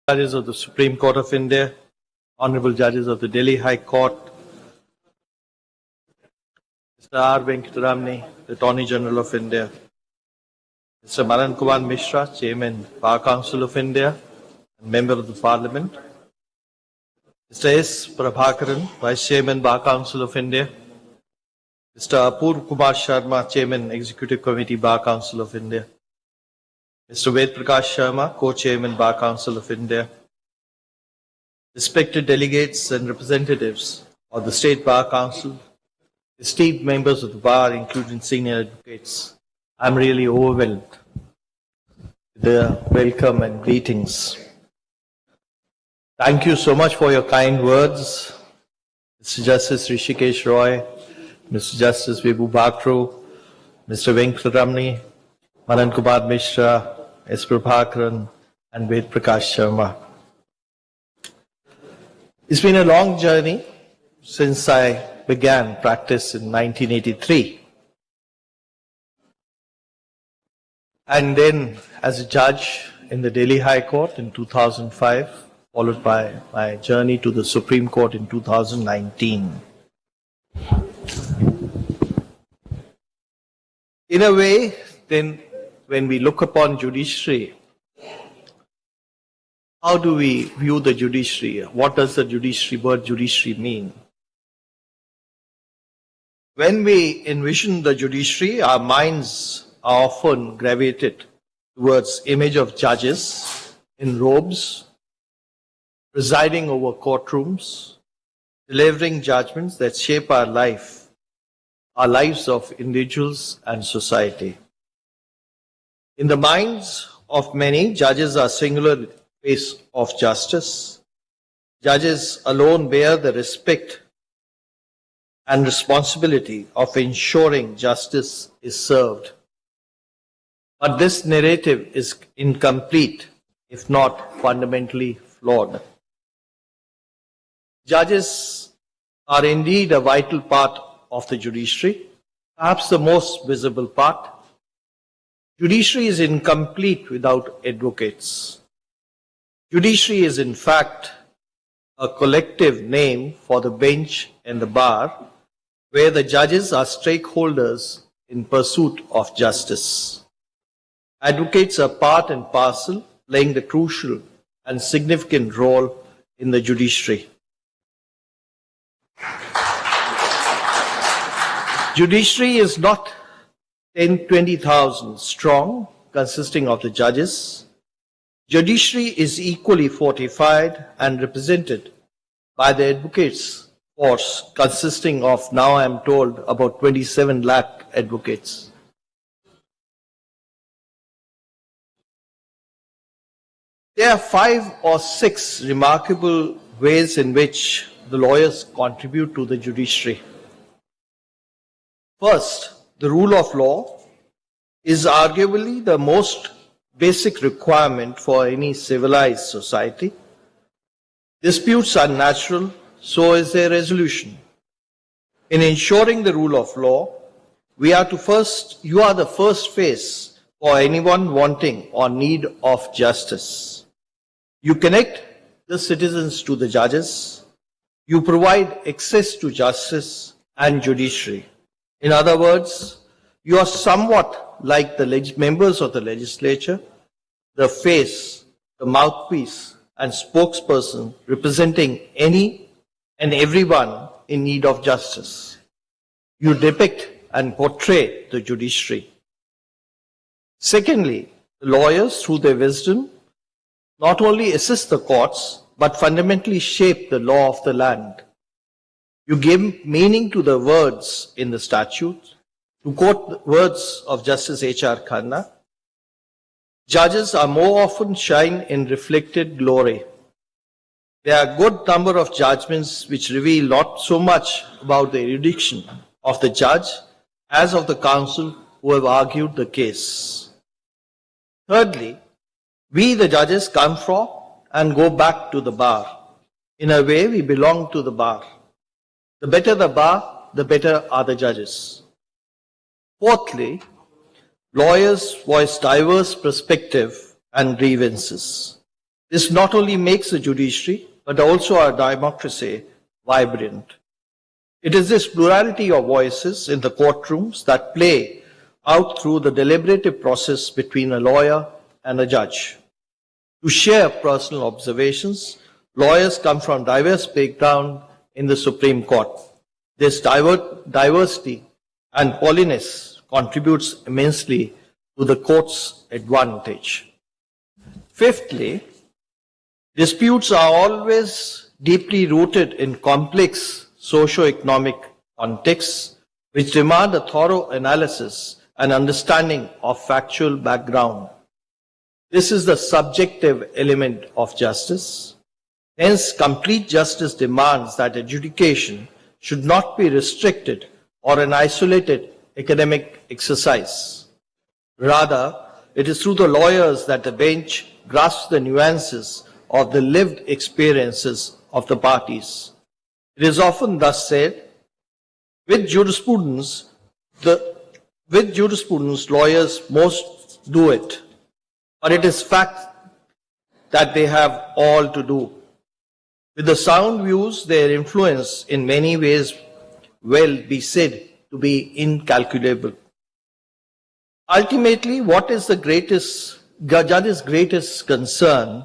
Judges of the Supreme Court of India, Honorable Judges of the Delhi High Court, Mr. R. Venkataramani, the Attorney General of India, Mr. Manan Kumar Mishra, Chairman, Bar Council of India, and Member of the Parliament, Mr. S. Prabhakaran, Vice Chairman, Bar Council of India, Mr. Apur Kumar Sharma, Chairman, Executive Committee, Bar Council of India, Mr. Ved Prakash Sharma, Co-Chairman, Bar Council of India, respected delegates and representatives of the State Bar Council, esteemed members of the Bar, including senior advocates, I'm really overwhelmed with the welcome and greetings. Thank you so much for your kind words, Mr. Justice Rishikesh Roy, Mr. Justice Vibhu Bakru, Mr. Venkataramani, Manan Kumar Mishra, S. Prabhakaran, and Ved Prakash Sharma. It's been a long journey since I began practice in 1983. And then as a judge in the Delhi High Court in 2005, followed by my journey to the Supreme Court in 2019. In a way, then, when we look upon judiciary, how do we view the judiciary? What does the word judiciary mean? When we envision the judiciary, our minds are often gravitated towards image of judges in robes, presiding over courtrooms, delivering judgments that shape our lives of individuals and society. In the minds of many, judges are singular face of justice. Judges alone bear the respect and responsibility of ensuring justice is served. But this narrative is incomplete, if not fundamentally flawed. Judges are indeed a vital part of the judiciary, perhaps the most visible part. Judiciary is incomplete without advocates. Judiciary is in fact a collective name for the bench and the bar, where the judges are stakeholders in pursuit of justice. Advocates are part and parcel, playing the crucial and significant role in the judiciary. Judiciary is not 10,000-20,000 strong, consisting of the judges. Judiciary is equally fortified and represented by the advocates force, consisting of, now I am told, about 27 lakh advocates. There are 5 or 6 remarkable ways in which the lawyers contribute to the judiciary. First, the rule of law is arguably the most basic requirement for any civilized society. Disputes are natural, so is their resolution. In ensuring the rule of law, you are the first face for anyone wanting or need of justice. You connect the citizens to the judges. You provide access to justice and judiciary. In other words, you are somewhat like the members of the legislature, the face, the mouthpiece, and spokesperson representing any and everyone in need of justice. You depict and portray the judiciary. Secondly, the lawyers, through their wisdom, not only assist the courts, but fundamentally shape the law of the land. You give meaning to the words in the statute. To quote the words of Justice H.R. Khanna, judges are more often shine in reflected glory. There are a good number of judgments which reveal not so much about the erudition of the judge as of the counsel who have argued the case. Thirdly, we the judges come from and go back to the bar. In a way, we belong to the bar. The better the bar, the better are the judges. Fourthly, lawyers voice diverse perspectives and grievances. This not only makes the judiciary, but also our democracy vibrant. It is this plurality of voices in the courtrooms that play out through the deliberative process between a lawyer and a judge. To share personal observations, lawyers come from diverse backgrounds in the Supreme Court. This diversity and polyness contributes immensely to the court's advantage. Fifthly, disputes are always deeply rooted in complex socio-economic contexts which demand a thorough analysis and understanding of factual background. This is the subjective element of justice. Hence, complete justice demands that adjudication should not be restricted or an isolated academic exercise. Rather, it is through the lawyers that the bench grasps the nuances of the lived experiences of the parties. It is often thus said, with jurisprudence, lawyers most do it, but it is fact that they have all to do. With the sound views, their influence in many ways will be said to be incalculable. Ultimately, what is the judge's greatest concern?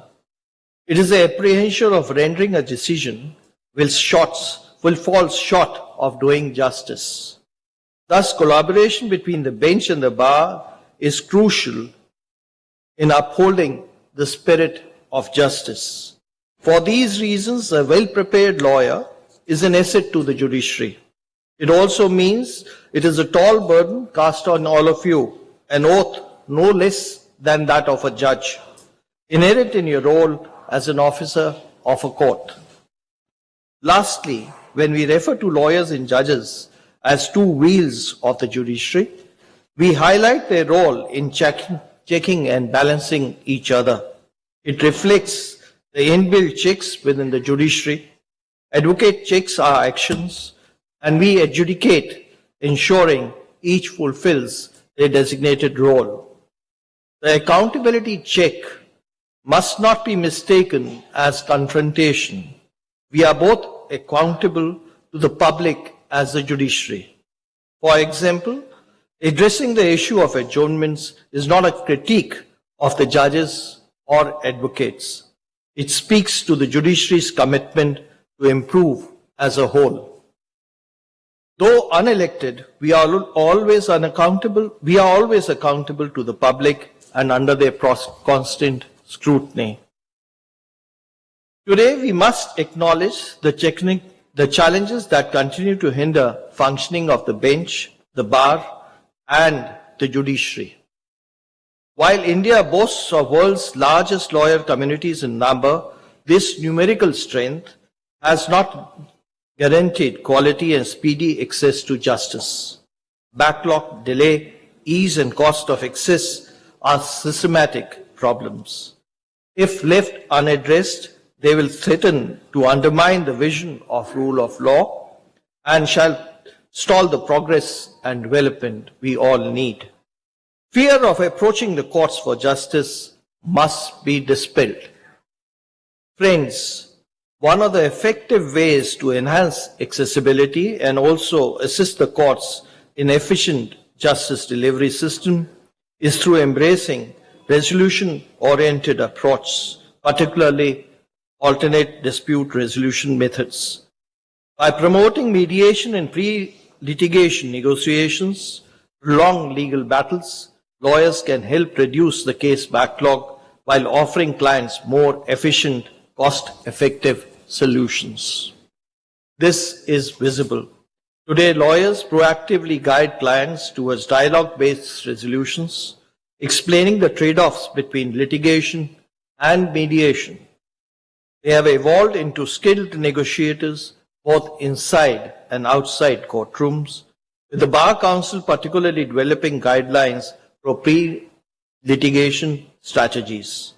It is the apprehension of rendering a decision will fall short of doing justice. Thus, collaboration between the bench and the bar is crucial in upholding the spirit of justice. For these reasons, a well-prepared lawyer is an asset to the judiciary. It also means it is a tall burden cast on all of you, an oath no less than that of a judge, inherent in your role as an officer of a court. Lastly, when we refer to lawyers and judges as two wheels of the judiciary, we highlight their role in checking and balancing each other. It reflects the inbuilt checks within the judiciary. Advocate checks our actions, and we adjudicate, ensuring each fulfills their designated role. The accountability check must not be mistaken as confrontation. We are both accountable to the public as the judiciary. For example, addressing the issue of adjournments is not a critique of the judges or advocates. It speaks to the judiciary's commitment to improve as a whole. Though unelected, we are always accountable to the public and under their constant scrutiny. Today, we must acknowledge the challenges that continue to hinder functioning of the bench, the bar, and the judiciary. While India boasts of the world's largest lawyer communities in number, this numerical strength has not guaranteed quality and speedy access to justice. Backlog, delay, ease, and cost of access are systematic problems. If left unaddressed, they will threaten to undermine the vision of rule of law and shall stall the progress and development we all need. Fear of approaching the courts for justice must be dispelled. Friends, one of the effective ways to enhance accessibility and also assist the courts in efficient justice delivery system is through embracing resolution-oriented approach, particularly alternate dispute resolution methods. By promoting mediation and pre-litigation negotiations, prolonged legal battles, lawyers can help reduce the case backlog while offering clients more efficient, cost-effective solutions. This is visible. Today, lawyers proactively guide clients towards dialogue-based resolutions, explaining the trade-offs between litigation and mediation. They have evolved into skilled negotiators both inside and outside courtrooms, with the Bar Council particularly developing guidelines for pre-litigation strategies.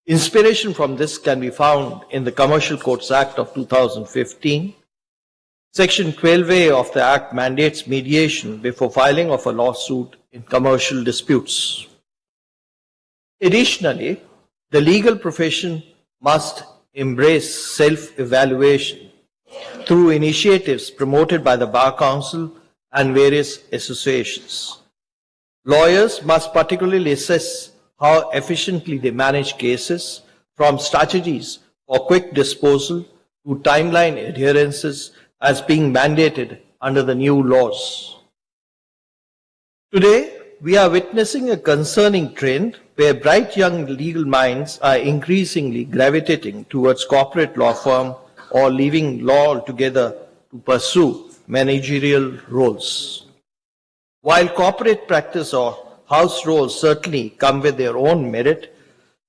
Inspiration from this can be found in the Commercial Courts Act of 2015. Section 12A of the Act mandates mediation before filing of a lawsuit in commercial disputes. Additionally, the legal profession must embrace self-evaluation through initiatives promoted by the Bar Council and various associations. Lawyers must particularly assess how efficiently they manage cases, from strategies for quick disposal to timeline adherences as being mandated under the new laws. Today, we are witnessing a concerning trend where bright young legal minds are increasingly gravitating towards corporate law firm or leaving law altogether to pursue managerial roles. While corporate practice or house roles certainly come with their own merit,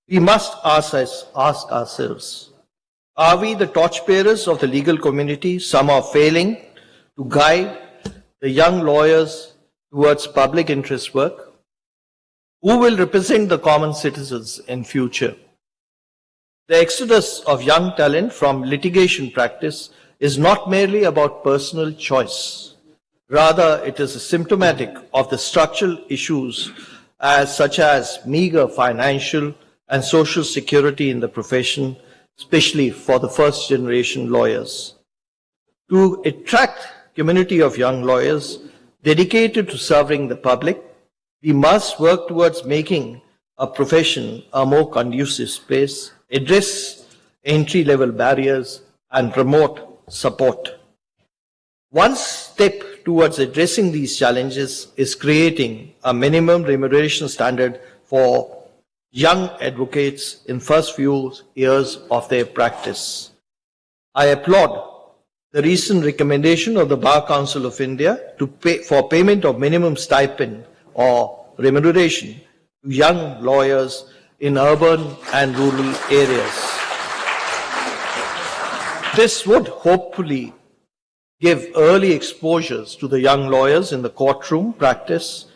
we must ask ourselves, are we the torchbearers of the legal community somehow failing to guide the young lawyers towards public interest work? Who will represent the common citizens in future? The exodus of young talent from litigation practice is not merely about personal choice. Rather, it is symptomatic of the structural issues such as meager financial and social security in the profession, especially for the first generation lawyers. To attract community of young lawyers dedicated to serving the public, we must work towards making a profession a more conducive space, address entry-level barriers, and promote support. One step towards addressing these challenges is creating a minimum remuneration standard for young advocates in first few years of their practice. I applaud the recent recommendation of the Bar Council of India for payment of minimum stipend or remuneration to young lawyers in urban and rural areas. This would hopefully give early exposures to the young lawyers in the courtroom practice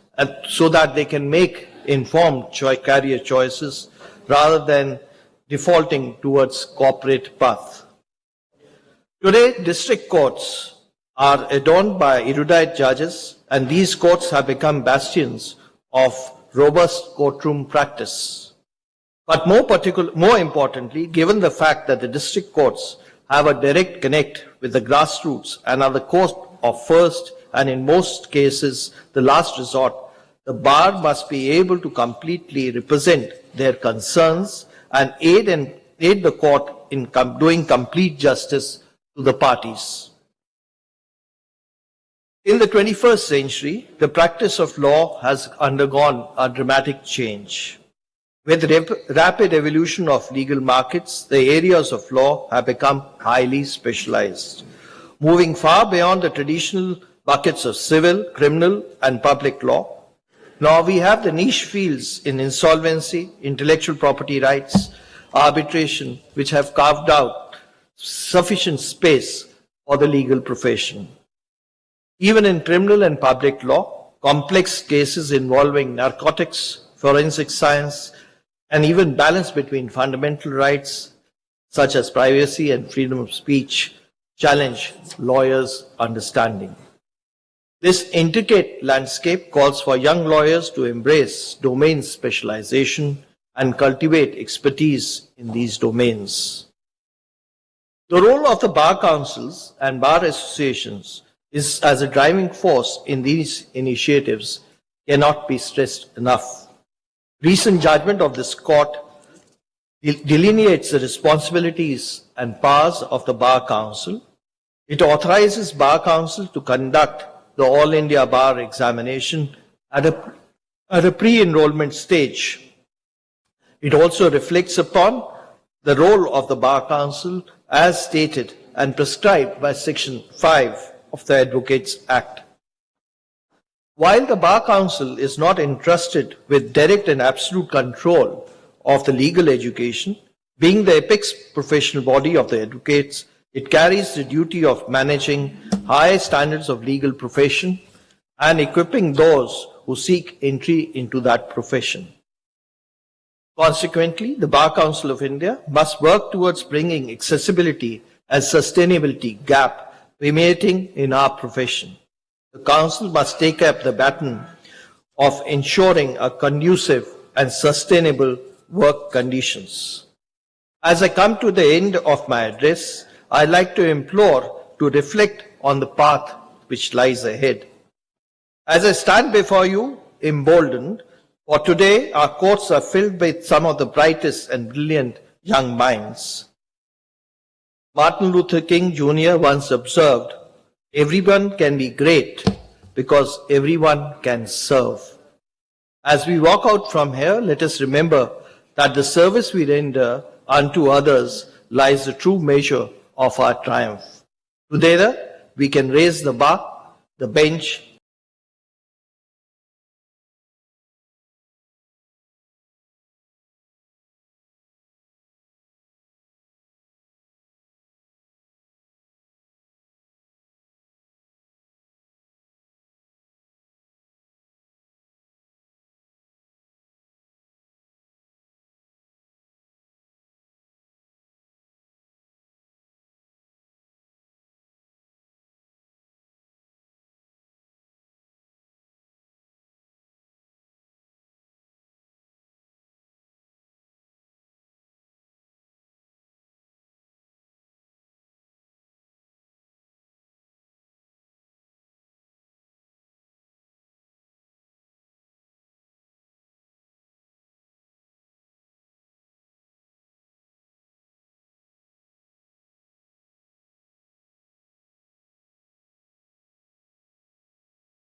so that they can make informed career choices rather than defaulting towards corporate path. Today, district courts are adorned by erudite judges, and these courts have become bastions of robust courtroom practice. But more importantly, given the fact that the district courts have a direct connect with the grassroots and are the court of first and in most cases the last resort, the bar must be able to completely represent their concerns and aid the court in doing complete justice to the parties. In the 21st century, the practice of law has undergone a dramatic change. With rapid evolution of legal markets, the areas of law have become highly specialized, moving far beyond the traditional buckets of civil, criminal, and public law. Now we have the niche fields in insolvency, intellectual property rights, arbitration, which have carved out sufficient space for the legal profession. Even in criminal and public law, complex cases involving narcotics, forensic science, and even balance between fundamental rights such as privacy and freedom of speech challenge lawyers' understanding. This intricate landscape calls for young lawyers to embrace domain specialization and cultivate expertise in these domains. The role of the bar councils and bar associations is as a driving force in these initiatives cannot be stressed enough. Recent judgment of this court delineates the responsibilities and powers of the Bar Council. It authorizes Bar Council to conduct the All India Bar examination at a pre-enrollment stage. It also reflects upon the role of the Bar Council as stated and prescribed by Section 5 of the Advocates Act. While the Bar Council is not entrusted with direct and absolute control of the legal education, being the apex professional body of the advocates, it carries the duty of managing high standards of legal profession and equipping those who seek entry into that profession. Consequently, the Bar Council of India must work towards bringing accessibility and sustainability gap permeating in our profession. The Council must take up the baton of ensuring a conducive and sustainable work conditions. As I come to the end of my address, I'd like to implore to reflect on the path which lies ahead. As I stand before you, emboldened, for today our courts are filled with some of the brightest and brilliant young minds. Martin Luther King Jr. once observed, "Everyone can be great because everyone can serve." As we walk out from here, let us remember that the service we render unto others lies the true measure of our triumph. Together, we can raise the bar, the bench,